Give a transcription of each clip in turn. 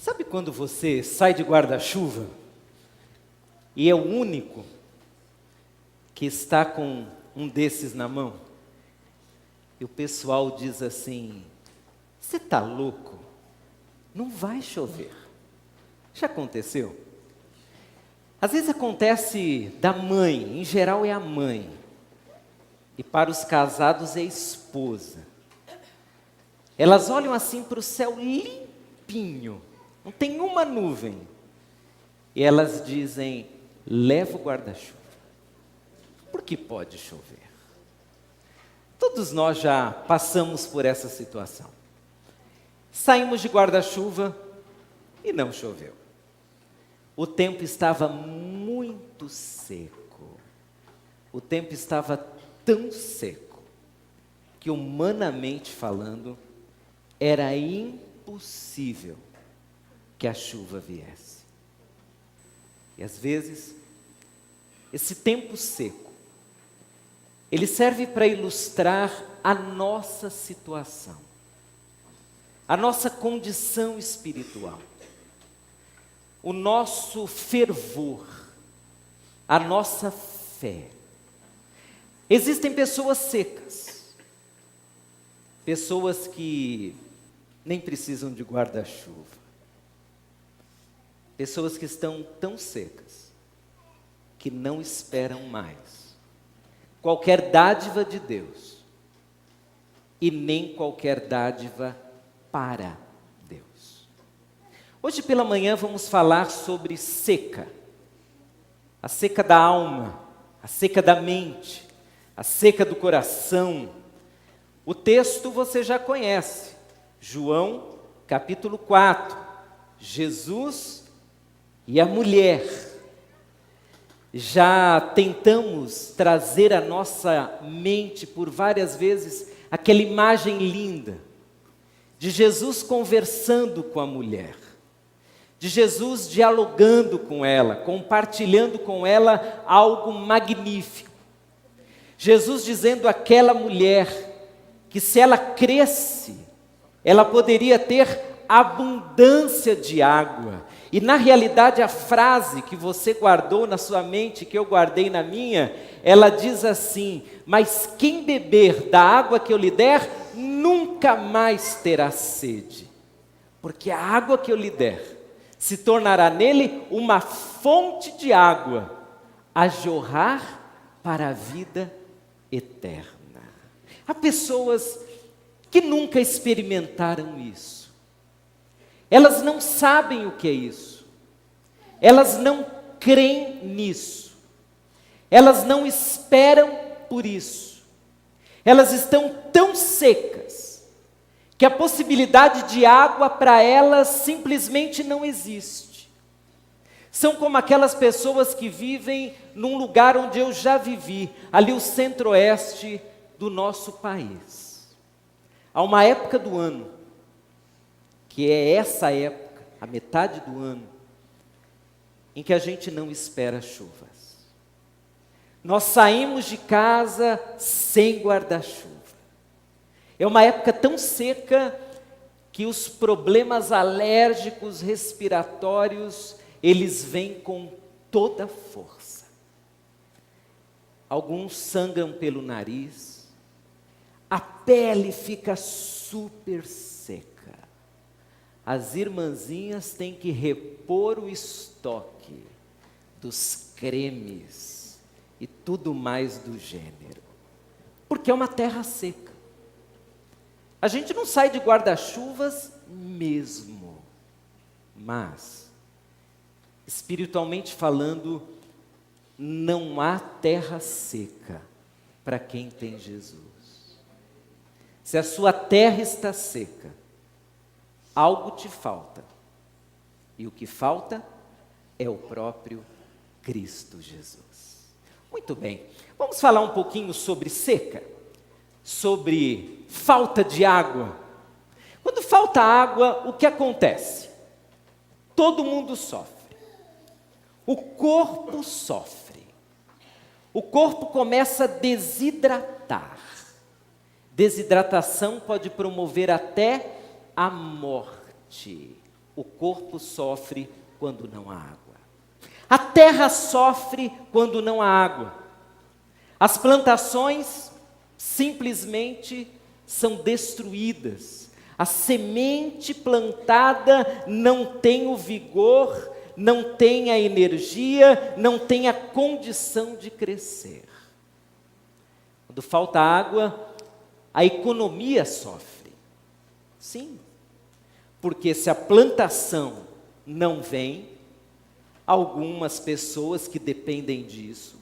Sabe quando você sai de guarda-chuva e é o único que está com um desses na mão? E o pessoal diz assim: você está louco? Não vai chover. Já aconteceu? Às vezes acontece da mãe, em geral é a mãe. E para os casados é a esposa. Elas olham assim para o céu limpinho, não tem uma nuvem. E elas dizem: leva o guarda-chuva, porque pode chover. Todos nós já passamos por essa situação. Saímos de guarda-chuva e não choveu. O tempo estava muito seco. O tempo estava tão seco que, humanamente falando, era impossível que a chuva viesse. E às vezes, esse tempo seco, ele serve para ilustrar a nossa situação, a nossa condição espiritual, o nosso fervor, a nossa fé. Existem pessoas secas, pessoas que nem precisam de guarda-chuva, pessoas que estão tão secas que não esperam mais qualquer dádiva de Deus e nem qualquer dádiva para Deus. Hoje pela manhã vamos falar sobre seca, a seca da alma, a seca da mente, a seca do coração. O texto você já conhece, João capítulo 4, Jesus e a mulher. Já tentamos trazer à nossa mente por várias vezes aquela imagem linda de Jesus conversando com a mulher, de Jesus dialogando com ela, compartilhando com ela algo magnífico. Jesus dizendo àquela mulher que se ela cresce, ela poderia ter abundância de água. E na realidade a frase que você guardou na sua mente, que eu guardei na minha, ela diz assim: mas quem beber da água que eu lhe der, nunca mais terá sede. Porque a água que eu lhe der se tornará nele uma fonte de água a jorrar para a vida eterna. Há pessoas que nunca experimentaram isso. Elas não sabem o que é isso. Elas não creem nisso. Elas não esperam por isso. Elas estão tão secas que a possibilidade de água para elas simplesmente não existe. São como aquelas pessoas que vivem num lugar onde eu já vivi, ali o centro-oeste do nosso país. Há uma época do ano, que é essa época, a metade do ano, em que a gente não espera chuvas. Nós saímos de casa sem guarda-chuva. É uma época tão seca que os problemas alérgicos, respiratórios, eles vêm com toda a força. Alguns sangram pelo nariz, a pele fica super seca. As irmãzinhas têm que repor o estoque dos cremes e tudo mais do gênero, porque é uma terra seca. A gente não sai de guarda-chuvas mesmo, mas, espiritualmente falando, não há terra seca para quem tem Jesus. Se a sua terra está seca, algo te falta, e o que falta é o próprio Cristo Jesus. Muito bem, vamos falar um pouquinho sobre seca, sobre falta de água. Quando falta água, o que acontece? Todo mundo sofre, o corpo sofre, o corpo começa a desidratar. Desidratação pode promover até a morte. O corpo sofre quando não há água. A terra sofre quando não há água. As plantações simplesmente são destruídas. A semente plantada não tem o vigor, não tem a energia, não tem a condição de crescer. Quando falta água, a economia sofre. Sim, porque se a plantação não vem, algumas pessoas que dependem disso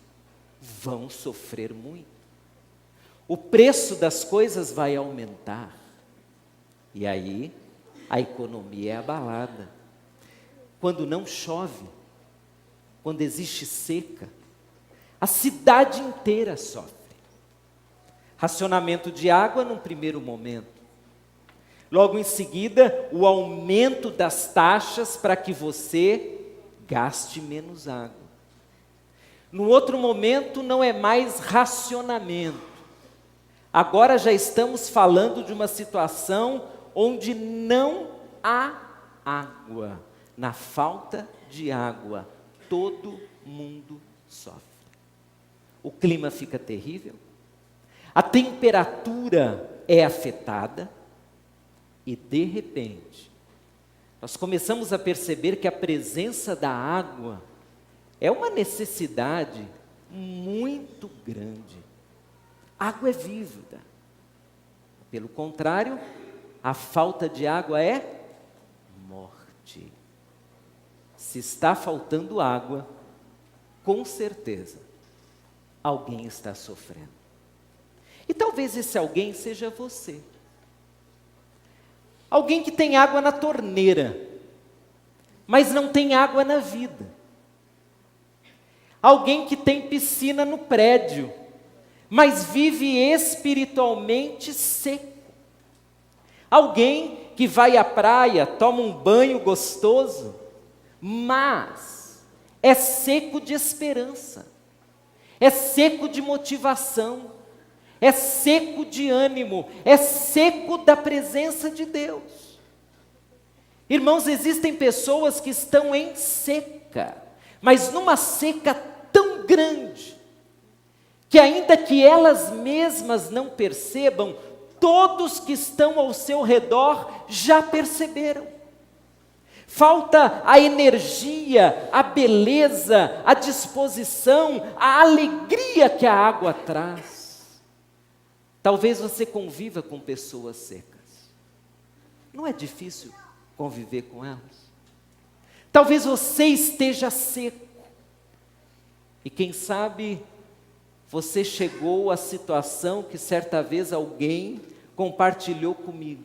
vão sofrer muito. O preço das coisas vai aumentar. E aí, a economia é abalada. Quando não chove, quando existe seca, a cidade inteira sofre. Racionamento de água num primeiro momento. Logo em seguida, o aumento das taxas para que você gaste menos água. No outro momento, não é mais racionamento. Agora já estamos falando de uma situação onde não há água. Na falta de água, todo mundo sofre. O clima fica terrível, a temperatura é afetada e, de repente, nós começamos a perceber que a presença da água é uma necessidade muito grande. Água é vida. Pelo contrário, a falta de água é morte. Se está faltando água, com certeza, alguém está sofrendo. E talvez esse alguém seja você. Alguém que tem água na torneira, mas não tem água na vida. Alguém que tem piscina no prédio, mas vive espiritualmente seco. Alguém que vai à praia, toma um banho gostoso, mas é seco de esperança, é seco de motivação, é seco de ânimo, é seco da presença de Deus. Irmãos, existem pessoas que estão em seca, mas numa seca tão grande, que ainda que elas mesmas não percebam, todos que estão ao seu redor já perceberam. Falta a energia, a beleza, a disposição, a alegria que a água traz. Talvez você conviva com pessoas secas. Não é difícil conviver com elas. Talvez você esteja seco. E quem sabe você chegou à situação que certa vez alguém compartilhou comigo.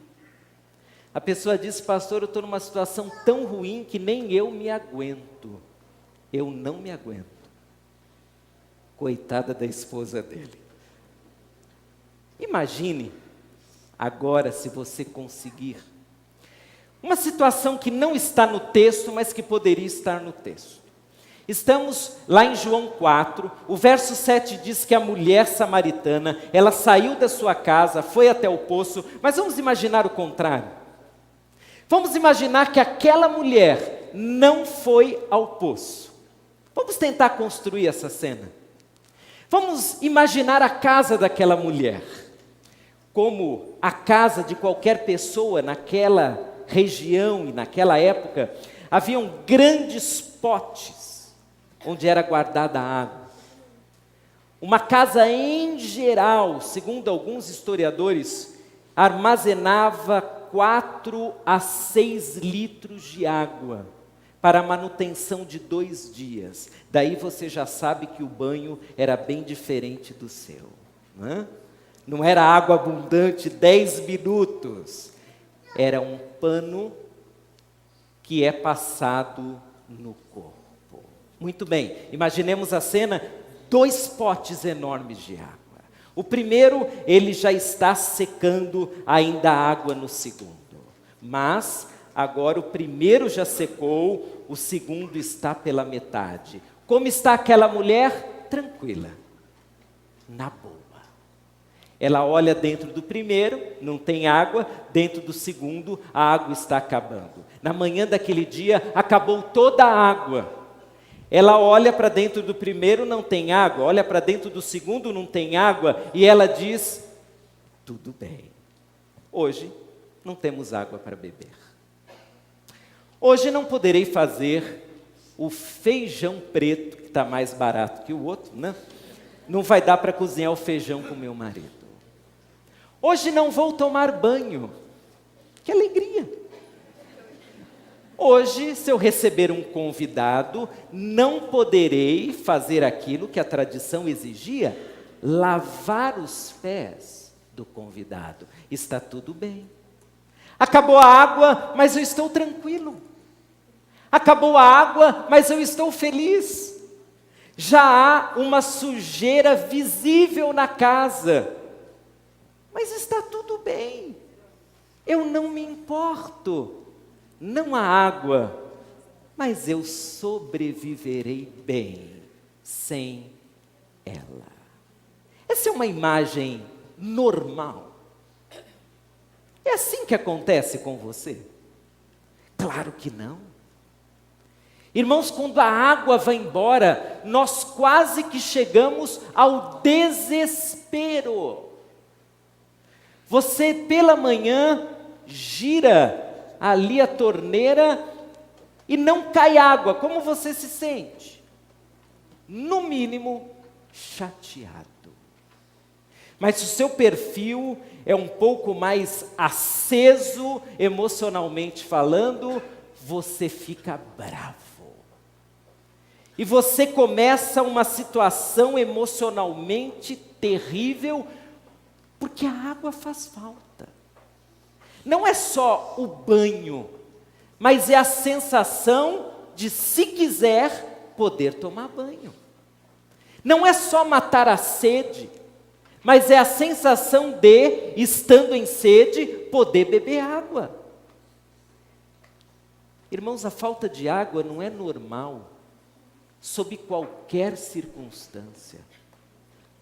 A pessoa disse: pastor, eu estou numa situação tão ruim que nem eu me aguento. Eu não me aguento. Coitada da esposa dele. Imagine agora, se você conseguir, uma situação que não está no texto, mas que poderia estar no texto. Estamos lá em João 4, o verso 7 diz que a mulher samaritana, ela saiu da sua casa, foi até o poço, mas vamos imaginar o contrário. Vamos imaginar que aquela mulher não foi ao poço. Vamos tentar construir essa cena. Vamos imaginar a casa daquela mulher, como a casa de qualquer pessoa naquela região e naquela época. Haviam grandes potes onde era guardada a água. Uma casa em geral, segundo alguns historiadores, armazenava 4 a 6 litros de água para a manutenção de 2 dias. Daí você já sabe que o banho era bem diferente do seu. Não era água abundante 10 minutos. Era um pano que é passado no corpo. Muito bem, imaginemos a cena, 2 potes enormes de água. O primeiro, ele já está secando ainda a água no segundo. Mas, agora o primeiro já secou, o segundo está pela metade. Como está aquela mulher? Tranquila, na boa. Ela olha dentro do primeiro, não tem água, dentro do segundo, a água está acabando. Na manhã daquele dia, acabou toda a água. Ela olha para dentro do primeiro, não tem água, olha para dentro do segundo, não tem água, e ela diz: tudo bem, hoje não temos água para beber. Hoje não poderei fazer o feijão preto, que está mais barato que o outro, né? Não vai dar para cozinhar o feijão com meu marido. Hoje não vou tomar banho. Que alegria! Hoje, se eu receber um convidado, não poderei fazer aquilo que a tradição exigia, lavar os pés do convidado. Está tudo bem. Acabou a água, mas eu estou tranquilo. Acabou a água, mas eu estou feliz. Já há uma sujeira visível na casa, mas está tudo bem. Eu não me importo. Não há água, mas eu sobreviverei bem sem ela. Essa é uma imagem normal. É assim que acontece com você? Claro que não. Irmãos, quando a água vai embora, nós quase que chegamos ao desespero. Você pela manhã gira ali a torneira e não cai água. Como você se sente? No mínimo, chateado. Mas se o seu perfil é um pouco mais aceso, emocionalmente falando, você fica bravo. E você começa uma situação emocionalmente terrível, porque a água faz falta. Não é só o banho, mas é a sensação de, se quiser, poder tomar banho. Não é só matar a sede, mas é a sensação de, estando em sede, poder beber água. Irmãos, a falta de água não é normal, sob qualquer circunstância,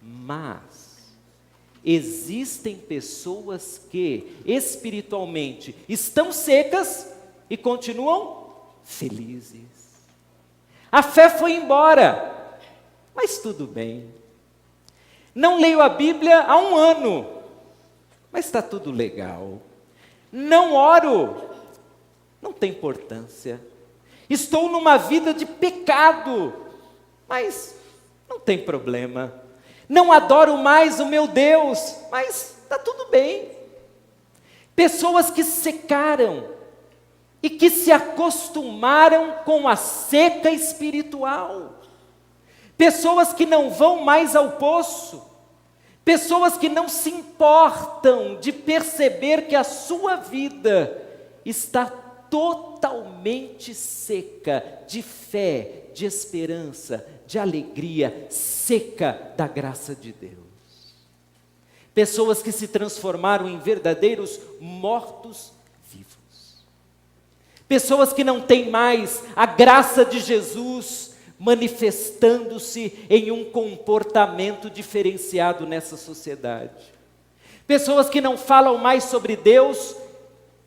mas existem pessoas que, espiritualmente, estão secas e continuam felizes. A fé foi embora, mas tudo bem. Não leio a Bíblia há 1 ano, mas está tudo legal. Não oro, não tem importância. Estou numa vida de pecado, mas não tem problema. Não adoro mais o meu Deus, mas está tudo bem. Pessoas que secaram e que se acostumaram com a seca espiritual. Pessoas que não vão mais ao poço. Pessoas que não se importam de perceber que a sua vida está totalmente seca de fé, de esperança, de alegria, seca da graça de Deus. Pessoas que se transformaram em verdadeiros mortos-vivos. Pessoas que não têm mais a graça de Jesus manifestando-se em um comportamento diferenciado nessa sociedade. Pessoas que não falam mais sobre Deus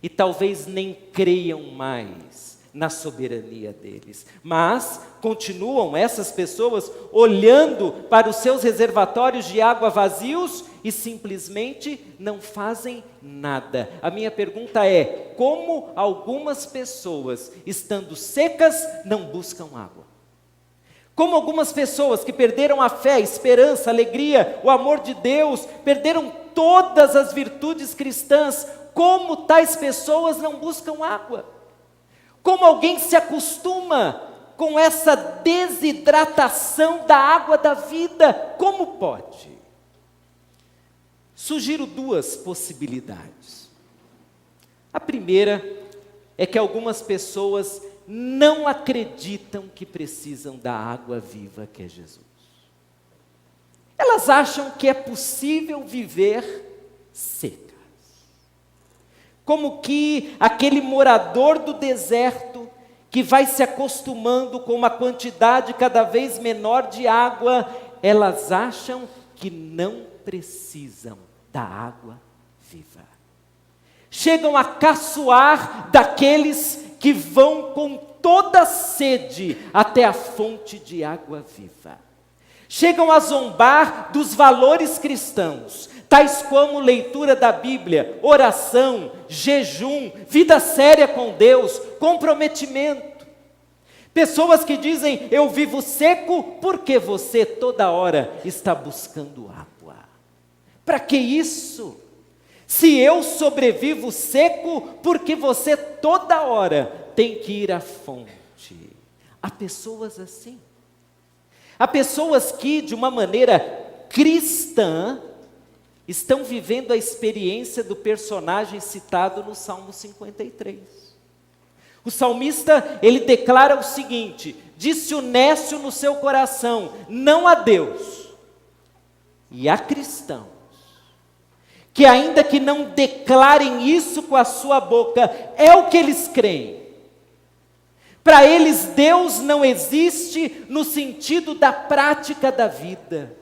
e talvez nem creiam mais na soberania deles, mas continuam essas pessoas olhando para os seus reservatórios de água vazios e simplesmente não fazem nada. A minha pergunta é: como algumas pessoas, estando secas, não buscam água? Como algumas pessoas que perderam a fé, a esperança, a alegria, o amor de Deus, perderam todas as virtudes cristãs, como tais pessoas não buscam água? Como alguém se acostuma com essa desidratação da água da vida? Como pode? Sugiro 2 possibilidades. A primeira é que algumas pessoas não acreditam que precisam da água viva que é Jesus. Elas acham que é possível viver secas. Como que aquele morador do deserto que vai se acostumando com uma quantidade cada vez menor de água, elas acham que não precisam da água viva. Chegam a caçoar daqueles que vão com toda sede até a fonte de água viva. Chegam a zombar dos valores cristãos, tais como leitura da Bíblia, oração, jejum, vida séria com Deus, comprometimento. Pessoas que dizem, eu vivo seco porque você toda hora está buscando água. Para que isso? Se eu sobrevivo seco, porque você toda hora tem que ir à fonte. Há pessoas assim. Há pessoas que, de uma maneira cristã, estão vivendo a experiência do personagem citado no Salmo 53. O salmista, ele declara o seguinte: disse o nécio no seu coração, não a Deus. E há cristãos que, ainda que não declarem isso com a sua boca, é o que eles creem. Para eles, Deus não existe no sentido da prática da vida.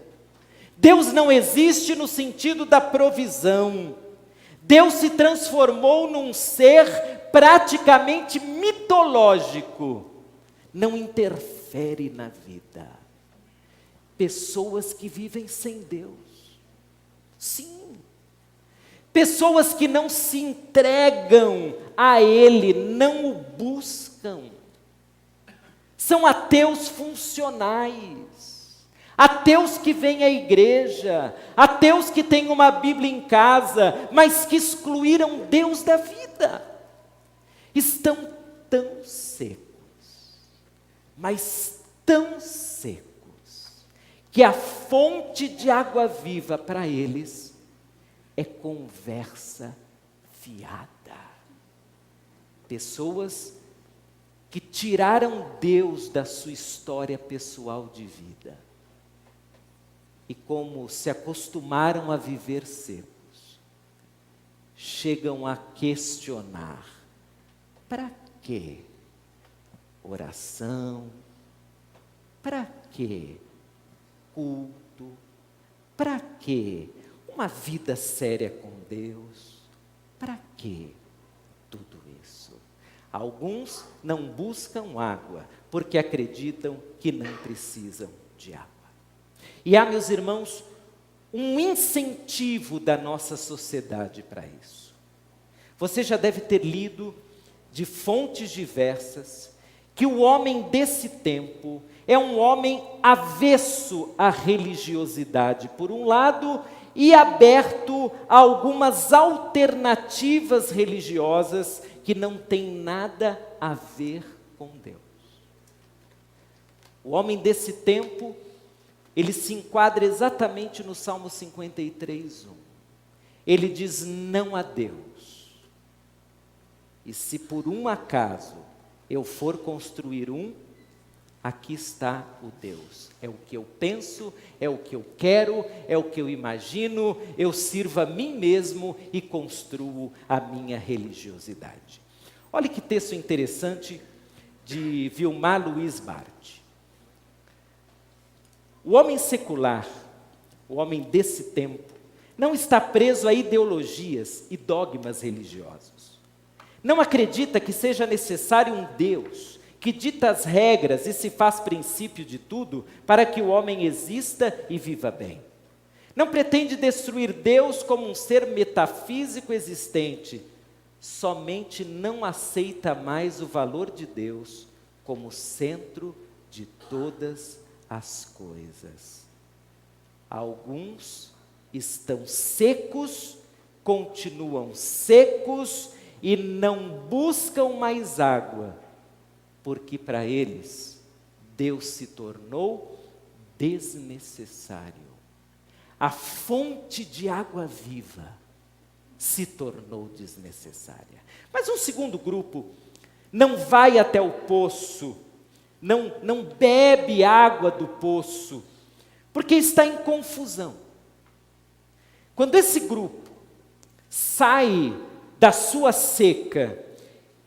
Deus não existe no sentido da provisão. Deus se transformou num ser praticamente mitológico. Não interfere na vida. Pessoas que vivem sem Deus. Sim. Pessoas que não se entregam a Ele, não o buscam. São ateus funcionais, ateus que vêm à igreja, ateus que têm uma Bíblia em casa, mas que excluíram Deus da vida. Estão tão secos, mas tão secos, que a fonte de água viva para eles é conversa fiada. Pessoas que tiraram Deus da sua história pessoal de vida. E como se acostumaram a viver secos, chegam a questionar: para que oração? Para que culto? Para que uma vida séria com Deus? Para que tudo isso? Alguns não buscam água, porque acreditam que não precisam de água. E há, meus irmãos, um incentivo da nossa sociedade para isso. Você já deve ter lido de fontes diversas que o homem desse tempo é um homem avesso à religiosidade, por um lado, e aberto a algumas alternativas religiosas que não têm nada a ver com Deus. O homem desse tempo, ele se enquadra exatamente no Salmo 53, 1. Ele diz não a Deus. E se por um acaso eu for construir aqui está o Deus. É o que eu penso, é o que eu quero, é o que eu imagino, eu sirvo a mim mesmo e construo a minha religiosidade. Olha que texto interessante de Vilmar Luiz Bardi. O homem secular, o homem desse tempo, não está preso a ideologias e dogmas religiosos. Não acredita que seja necessário um Deus que dita as regras e se faz princípio de tudo para que o homem exista e viva bem. Não pretende destruir Deus como um ser metafísico existente, somente não aceita mais o valor de Deus como centro de todas as coisas. Alguns estão secos, continuam secos e não buscam mais água, porque para eles Deus se tornou desnecessário. A fonte de água viva se tornou desnecessária. Mas um segundo grupo não vai até o poço, não bebe água do poço, porque está em confusão. Quando esse grupo sai da sua seca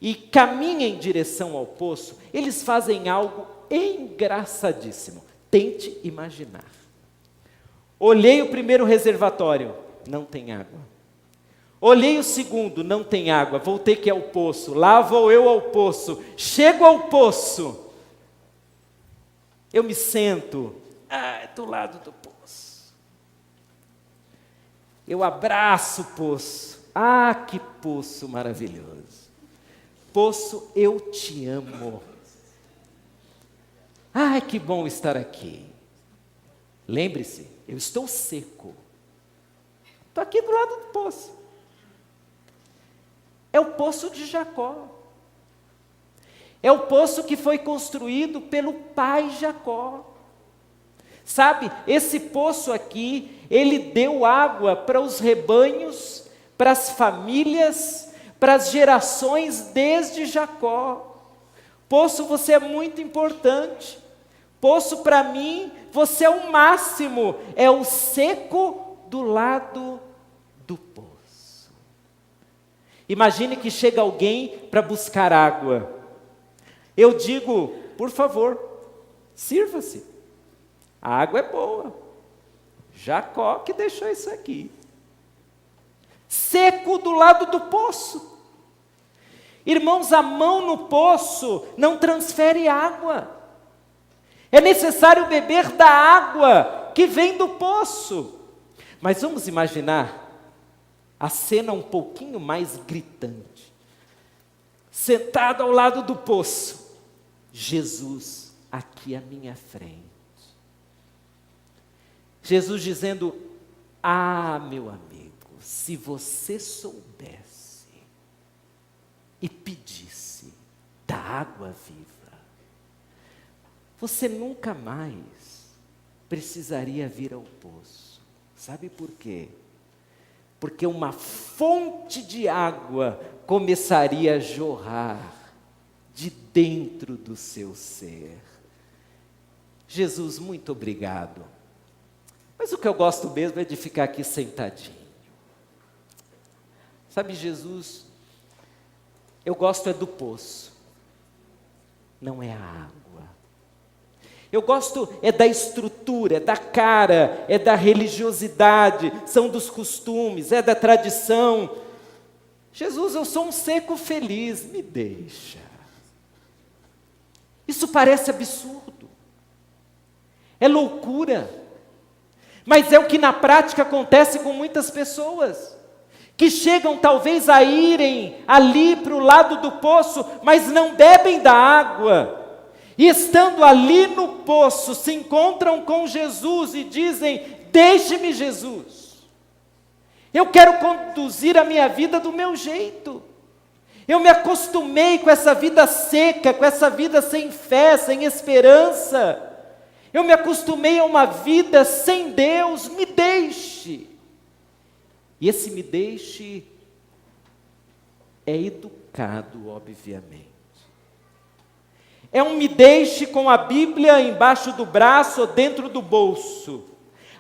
e caminha em direção ao poço, eles fazem algo engraçadíssimo. Tente imaginar. Olhei o primeiro reservatório, não tem água. Olhei o segundo, não tem água, voltei que é o poço, lá vou eu ao poço, chego ao poço, eu me sento, do lado do poço, eu abraço o poço, que poço maravilhoso, poço, eu te amo, que bom estar aqui. Lembre-se, eu estou seco, estou aqui do lado do poço. É o poço de Jacó. É o poço que foi construído pelo pai Jacó. Sabe, esse poço aqui, ele deu água para os rebanhos, para as famílias, para as gerações desde Jacó. Poço, você é muito importante. Poço, para mim, você é o máximo. É o seco do lado do poço. Imagine que chega alguém para buscar água. Eu digo, por favor, sirva-se. A água é boa. Jacó que deixou isso aqui. Seco do lado do poço. Irmãos, a mão no poço não transfere água. É necessário beber da água que vem do poço. Mas vamos imaginar a cena um pouquinho mais gritante. Sentado ao lado do poço, Jesus aqui à minha frente. Jesus dizendo, meu amigo, se você soubesse e pedisse da água viva, você nunca mais precisaria vir ao poço. Sabe por quê? Porque uma fonte de água começaria a jorrar de dentro do seu ser. Jesus, muito obrigado. Mas o que eu gosto mesmo é de ficar aqui sentadinho. Sabe, Jesus, eu gosto é do poço, não é a água. Eu gosto é da estrutura, é da cara, é da religiosidade, são dos costumes, é da tradição. Jesus, eu sou um seco feliz, me deixa. Isso parece absurdo, é loucura, mas é o que na prática acontece com muitas pessoas, que chegam talvez a irem ali para o lado do poço, mas não bebem da água. E estando ali no poço, se encontram com Jesus e dizem, deixe-me Jesus, eu quero conduzir a minha vida do meu jeito, eu me acostumei com essa vida seca, com essa vida sem fé, sem esperança, eu me acostumei a uma vida sem Deus, me deixe. E esse me deixe é educado, obviamente. É um me deixe com a Bíblia embaixo do braço ou dentro do bolso.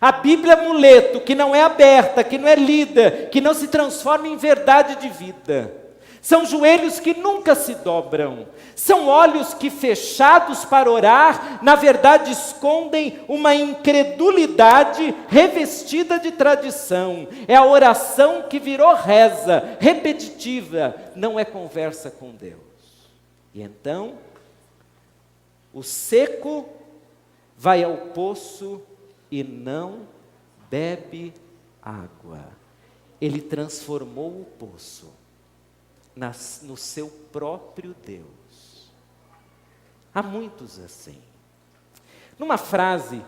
A Bíblia é amuleto, que não é aberta, que não é lida, que não se transforma em verdade de vida. São joelhos que nunca se dobram. São olhos que, fechados para orar, na verdade escondem uma incredulidade revestida de tradição. É a oração que virou reza, repetitiva, não é conversa com Deus. E então, o seco vai ao poço e não bebe água. Ele transformou o poço no seu próprio Deus. Há muitos assim. Numa frase,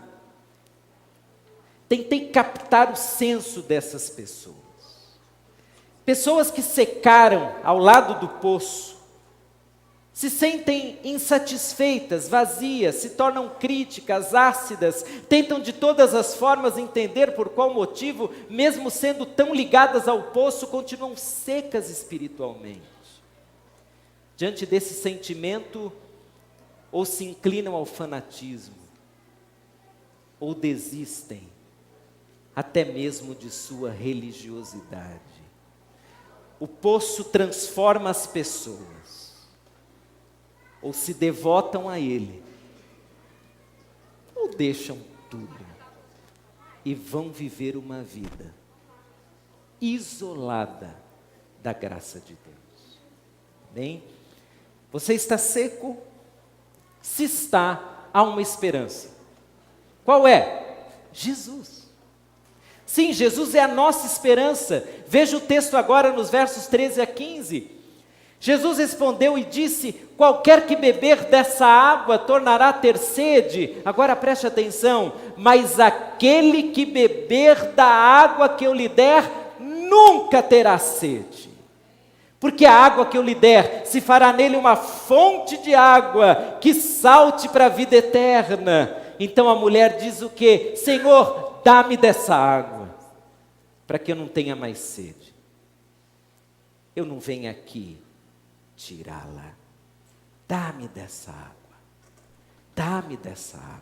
tentei captar o senso dessas pessoas. Pessoas que secaram ao lado do poço, se sentem insatisfeitas, vazias, se tornam críticas, ácidas, tentam de todas as formas entender por qual motivo, mesmo sendo tão ligadas ao poço, continuam secas espiritualmente. Diante desse sentimento, ou se inclinam ao fanatismo, ou desistem, até mesmo de sua religiosidade. O poço transforma as pessoas. Ou se devotam a Ele, ou deixam tudo, e vão viver uma vida isolada da graça de Deus. Bem, você está seco? Se está, há uma esperança. Qual é? Jesus. Sim, Jesus é a nossa esperança. Veja o texto agora nos versos 13 a 15. Jesus respondeu e disse: qualquer que beber dessa água tornará a ter sede. Agora preste atenção: mas aquele que beber da água que eu lhe der, nunca terá sede. Porque a água que eu lhe der, se fará nele uma fonte de água, que salte para a vida eterna. Então a mulher diz o quê? Senhor, dá-me dessa água, para que eu não tenha mais sede. Eu não venho aqui tirá-la. Dá-me dessa água. Dá-me dessa água.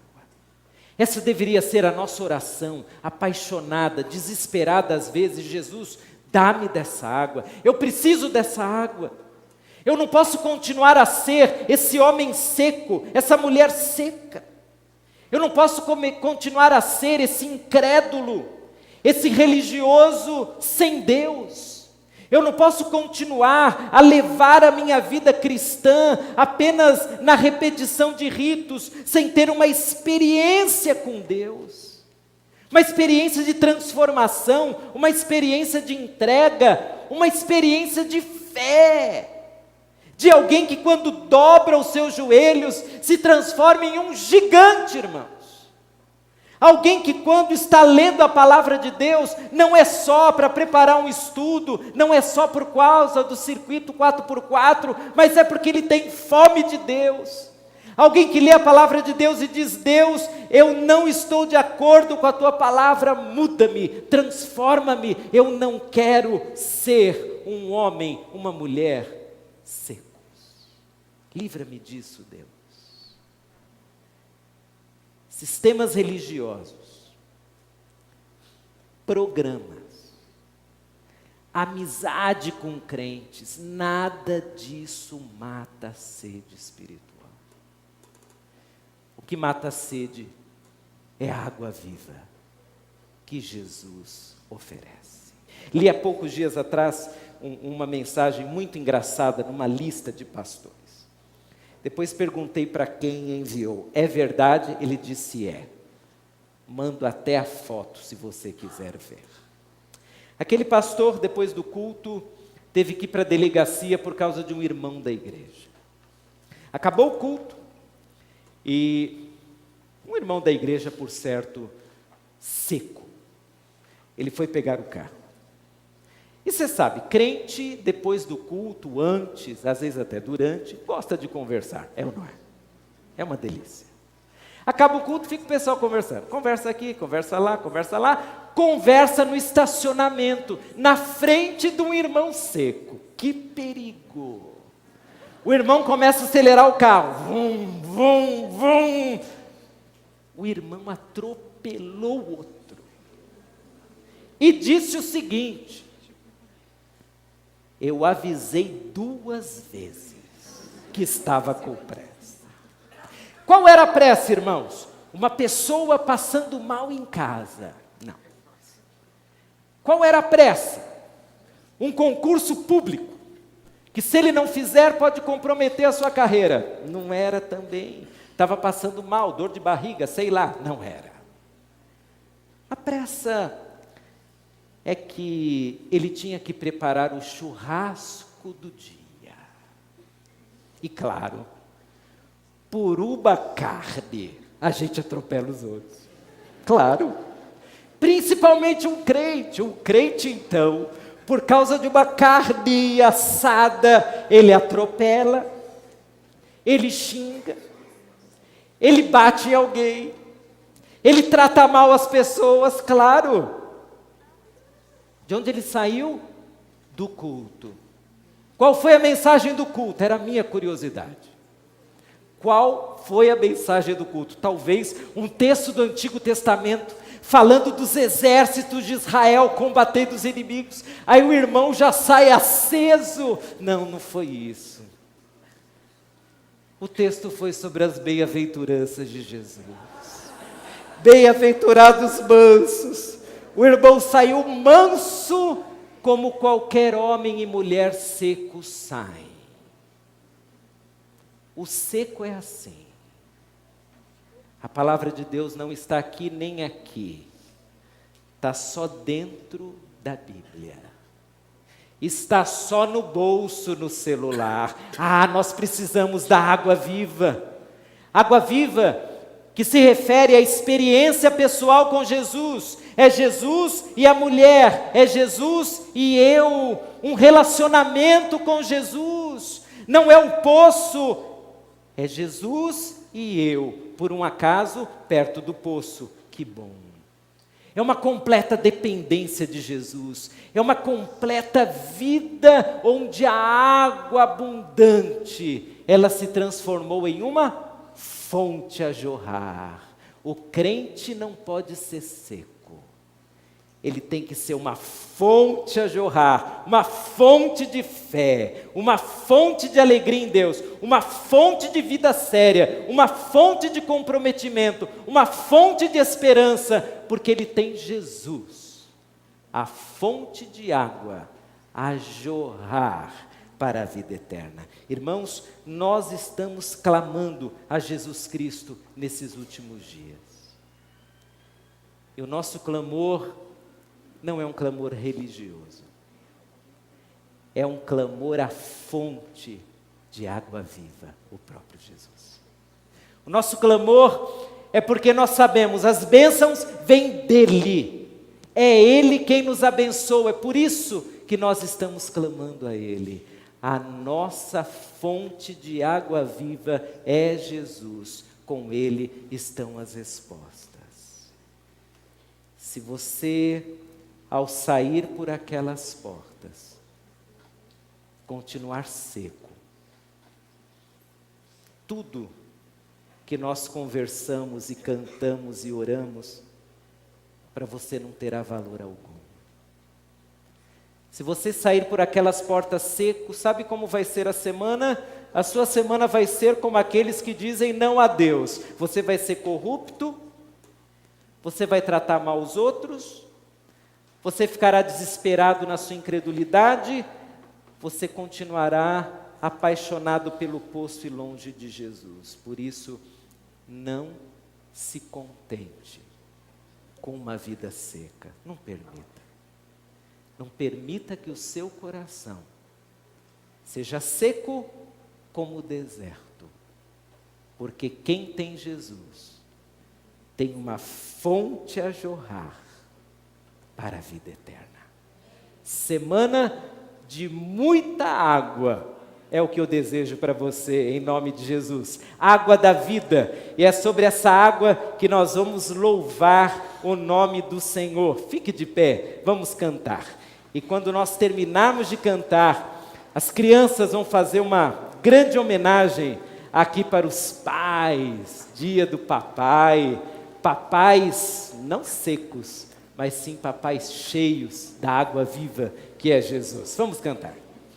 Essa deveria ser a nossa oração, apaixonada, desesperada às vezes. Jesus, dá-me dessa água. Eu preciso dessa água. Eu não posso continuar a ser esse homem seco, essa mulher seca. Eu não posso continuar a ser esse incrédulo, esse religioso sem Deus. Eu não posso continuar a levar a minha vida cristã apenas na repetição de ritos, sem ter uma experiência com Deus. Uma experiência de transformação, uma experiência de entrega, uma experiência de fé. De alguém que quando dobra os seus joelhos, se transforma em um gigante, irmãos. Alguém que quando está lendo a palavra de Deus, não é só para preparar um estudo, não é só por causa do circuito 4x4, mas é porque ele tem fome de Deus. Alguém que lê a palavra de Deus e diz: Deus, eu não estou de acordo com a tua palavra, muda-me, transforma-me, eu não quero ser um homem, uma mulher secos. Livra-me disso, Deus. Sistemas religiosos, programas, amizade com crentes, nada disso mata a sede espiritual. O que mata a sede é a água viva que Jesus oferece. Li há poucos dias atrás uma mensagem muito engraçada numa lista de pastores. Depois perguntei para quem enviou. É verdade? Ele disse é. Mando até a foto se você quiser ver. Aquele pastor, depois do culto, teve que ir para a delegacia por causa de um irmão da igreja. Acabou o culto e um irmão da igreja, por certo, seco. Ele foi pegar o carro. E você sabe, crente, depois do culto, antes, às vezes até durante, gosta de conversar, é ou não é? É uma delícia. Acaba o culto, fica o pessoal conversando. Conversa aqui, conversa lá, conversa no estacionamento, na frente de um irmão seco. Que perigo! O irmão começa a acelerar o carro. Vum, vum, vum. O irmão atropelou o outro. E disse o seguinte: eu avisei 2 vezes que estava com pressa. Qual era a pressa, irmãos? Uma pessoa passando mal em casa. Não. Qual era a pressa? Um concurso público, que se ele não fizer pode comprometer a sua carreira. Não era também. Estava passando mal, dor de barriga, sei lá. Não era. A pressa é que ele tinha que preparar o churrasco do dia. E claro, por uma carne, a gente atropela os outros. Claro. Principalmente um crente. Um crente, então, por causa de uma carne assada, ele atropela, ele xinga, ele bate em alguém, ele trata mal as pessoas, claro. De onde ele saiu? Do culto. Qual foi a mensagem do culto? Era a minha curiosidade. Qual foi a mensagem do culto? Talvez um texto do Antigo Testamento, falando dos exércitos de Israel combatendo os inimigos. Aí o irmão já sai aceso. Não, não foi isso. O texto foi sobre as bem-aventuranças de Jesus. Bem-aventurados mansos. O irmão saiu manso como qualquer homem e mulher seco saem. O seco é assim. A palavra de Deus não está aqui nem aqui. Está só dentro da Bíblia. Está só no bolso, no celular. Nós precisamos da água viva. Água viva que se refere à experiência pessoal com Jesus. É Jesus e a mulher. É Jesus e eu. Um relacionamento com Jesus. Não é um poço. É Jesus e eu, por um acaso, perto do poço. Que bom. É uma completa dependência de Jesus. É uma completa vida onde a água abundante, ela se transformou em uma fonte a jorrar. O crente não pode ser seco. Ele tem que ser uma fonte a jorrar, uma fonte de fé, uma fonte de alegria em Deus, uma fonte de vida séria, uma fonte de comprometimento, uma fonte de esperança, porque ele tem Jesus, a fonte de água a jorrar para a vida eterna. Irmãos, nós estamos clamando a Jesus Cristo nesses últimos dias. E o nosso clamor não é um clamor religioso. É um clamor à fonte de água viva, o próprio Jesus. O nosso clamor é porque nós sabemos, as bênçãos vêm dEle. É Ele quem nos abençoa, é por isso que nós estamos clamando a Ele. A nossa fonte de água viva é Jesus, com Ele estão as respostas. Se você, ao sair por aquelas portas, continuar seco, tudo que nós conversamos e cantamos e oramos, para você não terá valor algum. Se você sair por aquelas portas seco, sabe como vai ser a semana? A sua semana vai ser como aqueles que dizem não a Deus. Você vai ser corrupto, você vai tratar mal os outros, você ficará desesperado na sua incredulidade, você continuará apaixonado pelo poço e longe de Jesus. Por isso, não se contente com uma vida seca. Não permita. Não permita que o seu coração seja seco como o deserto. Porque quem tem Jesus tem uma fonte a jorrar para a vida eterna. Semana de muita água é o que eu desejo para você, em nome de Jesus. Água da vida. E é sobre essa água que nós vamos louvar o nome do Senhor. Fique de pé, vamos cantar. E quando nós terminarmos de cantar, as crianças vão fazer uma grande homenagem aqui para os pais, dia do papai. Papais não secos, mas sim papais cheios da água viva que é Jesus. Vamos cantar.